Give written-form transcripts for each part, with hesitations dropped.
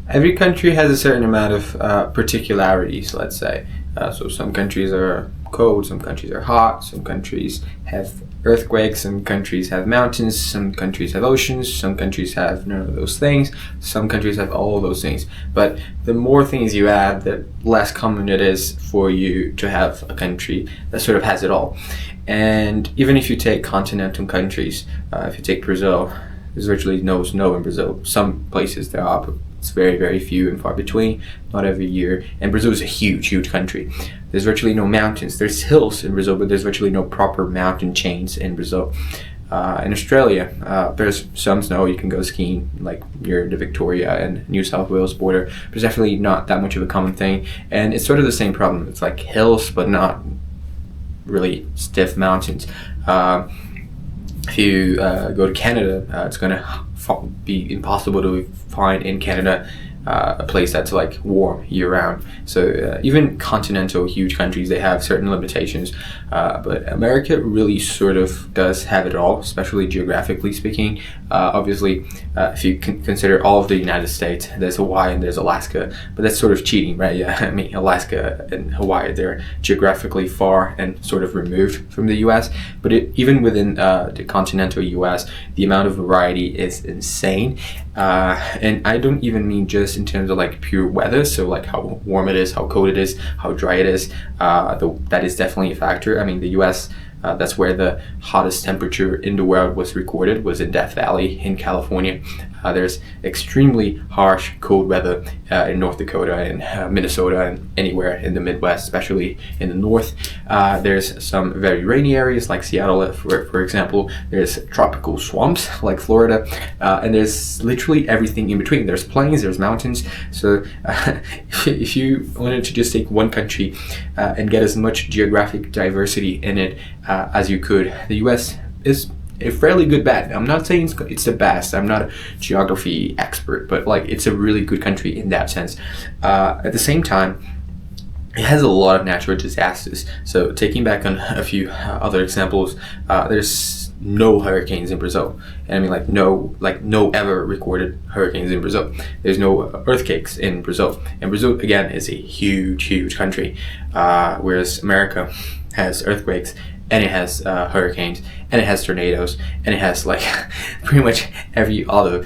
Every country has a certain amount of particularities, let's say. So some countries are cold, some countries are hot, some countries have earthquakes, some countries have mountains, some countries have oceans, some countries have none of those things, some countries have all of those things. But the more things you add, the less common it is for you to have a country that sort of has it all. And even if you take continental countries, if you take Brazil, there's virtually no snow in Brazil. Some places there are, but it's very, very few and far between, not every year. And Brazil is a huge, huge country. There's virtually no mountains. There's hills in Brazil, but there's virtually no proper mountain chains in Brazil. In Australia, there's some snow. You can go skiing, like near the Victoria and New South Wales border. There's definitely not that much of a common thing. And it's sort of the same problem. It's like hills, but not really stiff mountains. If you go to Canada, it's going to be impossible to find in Canada a place that's like warm year round. So even continental huge countries, they have certain limitations, but America really sort of does have it all, especially geographically speaking. Obviously, if you consider all of the United States, there's Hawaii and there's Alaska, but that's sort of cheating, right? Yeah, I mean, Alaska and Hawaii, they're geographically far and sort of removed from the US, but even within the continental US, the amount of variety is insane. And I don't even mean just in terms of like pure weather, so like how warm it is, how cold it is, how dry it is. That is definitely a factor. I mean, the US, that's where the hottest temperature in the world was recorded, was in Death Valley in California. There's extremely harsh cold weather in North Dakota and Minnesota and anywhere in the Midwest, especially in the north. There's some very rainy areas like Seattle, for example. There's tropical swamps like Florida, and there's literally everything in between. There's plains, there's mountains. So if you wanted to just take one country and get as much geographic diversity in it as you could, the US is a fairly good bet. I'm not saying it's the best. I'm not a geography expert, but like it's a really good country in that sense. At the same time, it has a lot of natural disasters. So taking back on a few other examples, there's no hurricanes in Brazil. And I mean no ever recorded hurricanes in Brazil. There's no earthquakes in Brazil. And Brazil, again, is a huge, huge country. Whereas America has earthquakes, and it has hurricanes, and it has tornadoes, and it has like pretty much every other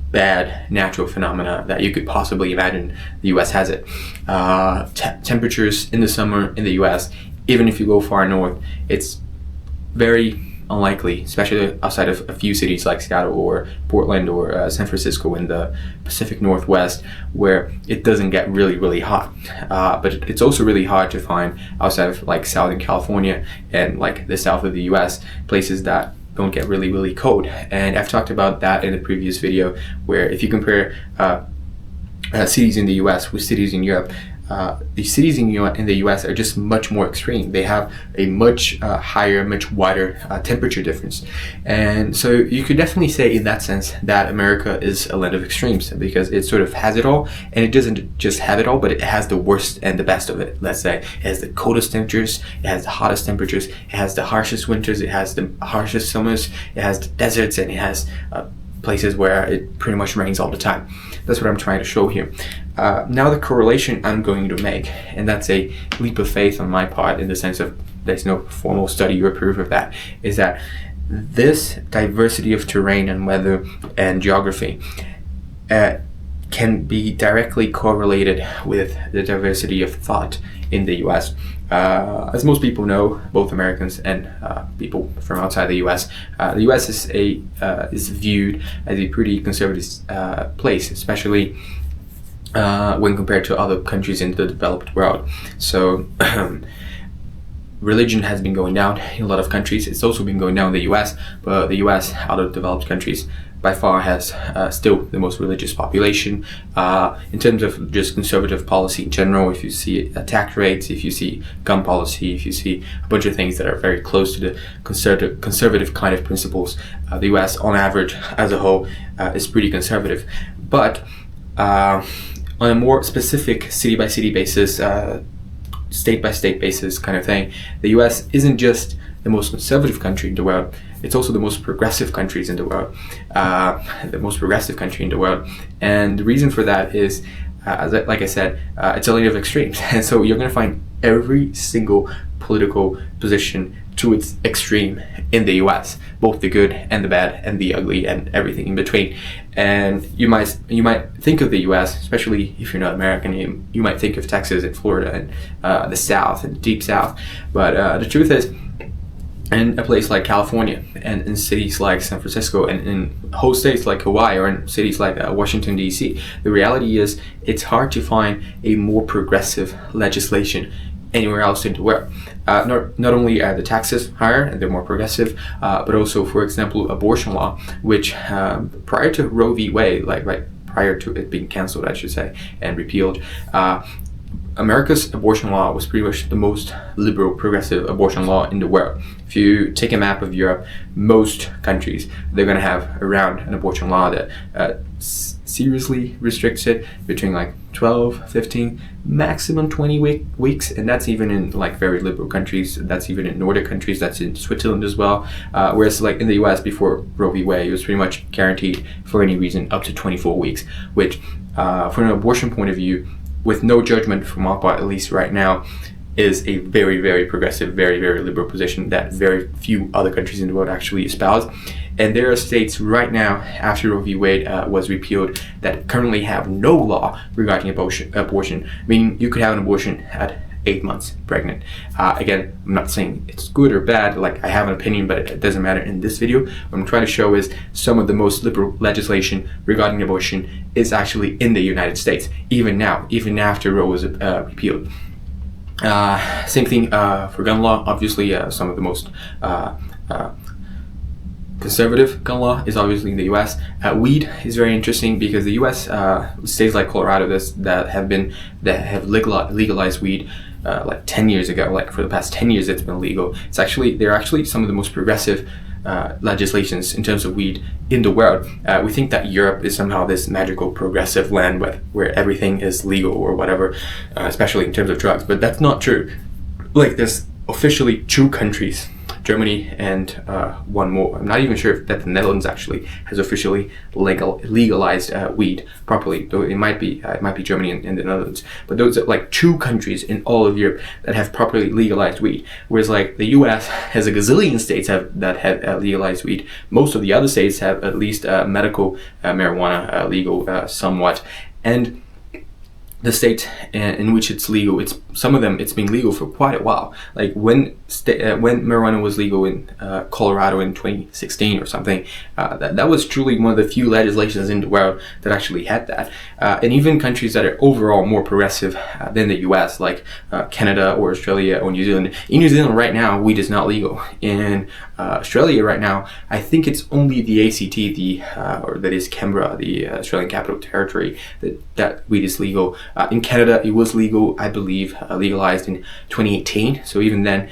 bad natural phenomena that you could possibly imagine. The US has it. Temperatures in the summer in the US, even if you go far north, it's very unlikely, especially outside of a few cities like Seattle or Portland or San Francisco in the Pacific Northwest, where it doesn't get really, really hot. But it's also really hard to find outside of like Southern California and like the south of the US, places that don't get really, really cold. And I've talked about that in a previous video, where if you compare cities in the US with cities in Europe, the cities in the US are just much more extreme. They have a much higher, much wider temperature difference. And so you could definitely say in that sense that America is a land of extremes, because it sort of has it all, and it doesn't just have it all, but it has the worst and the best of it. Let's say it has the coldest temperatures, it has the hottest temperatures, it has the harshest winters, it has the harshest summers, it has the deserts, and it has places where it pretty much rains all the time. That's what I'm trying to show here. Now the correlation I'm going to make, and that's a leap of faith on my part in the sense of there's no formal study or proof of that, is that this diversity of terrain and weather and geography can be directly correlated with the diversity of thought in the US. As most people know, both Americans and people from outside the US, the US is viewed as a pretty conservative place, especially when compared to other countries in the developed world. So religion has been going down in a lot of countries. It's also been going down in the US, but the US, out of developed countries, by far has still the most religious population. In terms of just conservative policy in general, if you see tax rates, if you see gun policy, if you see a bunch of things that are very close to the conservative kind of principles, the US on average as a whole is pretty conservative. But on a more specific city-by-city basis, state-by-state basis kind of thing, the US isn't just the most conservative country in the world, it's also the most progressive countries in the world, the most progressive country in the world. And the reason for that is, like I said, it's a land of extremes. And so you're going to find every single political position to its extreme in the US, both the good and the bad and the ugly and everything in between. And you might think of the US, especially if you're not American, you might think of Texas and Florida and the South and the Deep South. But the truth is, in a place like California and in cities like San Francisco and in whole states like Hawaii or in cities like Washington, D.C., the reality is it's hard to find a more progressive legislation anywhere else in the world. Not only are the taxes higher and they're more progressive, but also, for example, abortion law, which prior to Roe v. Wade, prior to it being canceled, I should say, and repealed, America's abortion law was pretty much the most liberal, progressive abortion law in the world. If you take a map of Europe, most countries, they're going to have around an abortion law that seriously restricts it between like 12, 15, maximum 20 weeks. And that's even in like very liberal countries. That's even in Nordic countries. That's in Switzerland as well. Whereas like in the US before Roe v. Wade, it was pretty much guaranteed for any reason up to 24 weeks, which from an abortion point of view, with no judgment from our part, at least right now, is a very, very progressive, very, very liberal position that very few other countries in the world actually espouse. And there are states right now, after Roe v. Wade was repealed, that currently have no law regarding abortion, meaning you could have an abortion at 8 months pregnant. Again, I'm not saying it's good or bad, like I have an opinion, but it doesn't matter in this video. What I'm trying to show is some of the most liberal legislation regarding abortion is actually in the United States, even now, even after Roe was repealed. Same thing for gun law. Obviously, some of the most conservative gun law is obviously in the US. Weed is very interesting because the US, states like Colorado that have legalized weed like 10 years ago, like for the past 10 years it's been legal. They're actually some of the most progressive legislations in terms of weed in the world. We think that Europe is somehow this magical progressive land where everything is legal or whatever, especially in terms of drugs, but that's not true. Like there's officially 2 countries, Germany and one more. I'm not even sure if that the Netherlands actually has officially legalized weed properly, though it might be Germany and the Netherlands. But those are like 2 countries in all of Europe that have properly legalized weed, whereas like the US has a gazillion states that have legalized weed. Most of the other states have at least medical marijuana legal somewhat, and the state in which it's legal, some of them it's been legal for quite a while. Like when marijuana was legal in Colorado in 2016 or something, that was truly one of the few legislations in the world that actually had that. And even countries that are overall more progressive than the US, like Canada or Australia or New Zealand. In New Zealand right now, weed is not legal. In Australia right now, I think it's only the ACT, or that is Canberra, the Australian Capital Territory, that weed is legal. In Canada, it was legal, I believe, legalized in 2018. So even then,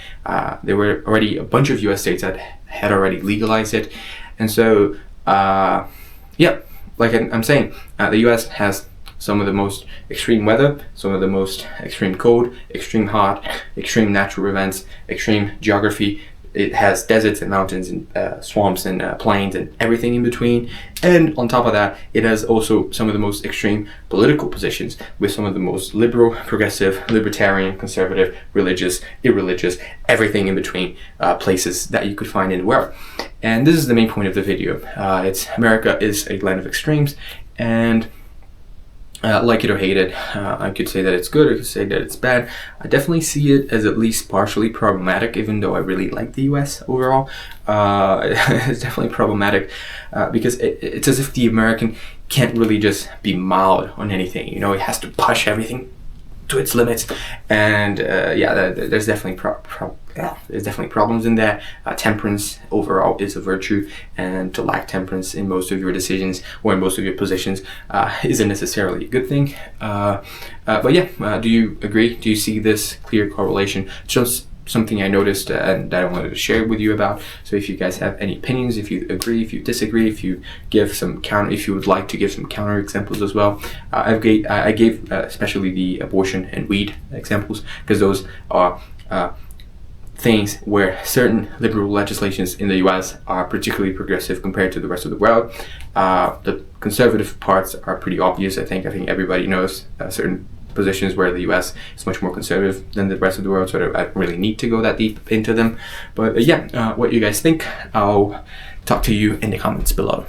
there were already a bunch of US states that had already legalized it. And so, yeah, like I'm saying, the US has some of the most extreme weather, some of the most extreme cold, extreme hot, extreme natural events, extreme geography. It has deserts and mountains and swamps and plains and everything in between. And on top of that, it has also some of the most extreme political positions with some of the most liberal, progressive, libertarian, conservative, religious, irreligious, everything in between places that you could find in the world. And this is the main point of the video. America is a land of extremes, and like it or hate it, I could say that it's good, I could say that it's bad. I definitely see it as at least partially problematic, even though I really like the US overall. It's definitely problematic because it's as if the American can't really just be mild on anything. You know, it has to push everything to its limits, and there's definitely there's definitely problems in that. Temperance overall is a virtue, and to lack temperance in most of your decisions or in most of your positions isn't necessarily a good thing. But yeah, do you agree? Do you see this clear correlation? Just something I noticed and that I wanted to share with you about. So if you guys have any opinions, if you agree, if you disagree, if you would like to give some counter examples as well. I gave especially the abortion and weed examples because those are things where certain liberal legislations in the US are particularly progressive compared to the rest of the world. The conservative parts are pretty obvious. I think everybody knows certain positions where the US is much more conservative than the rest of the world, so I don't really need to go that deep into them. But what you guys think, I'll talk to you in the comments below.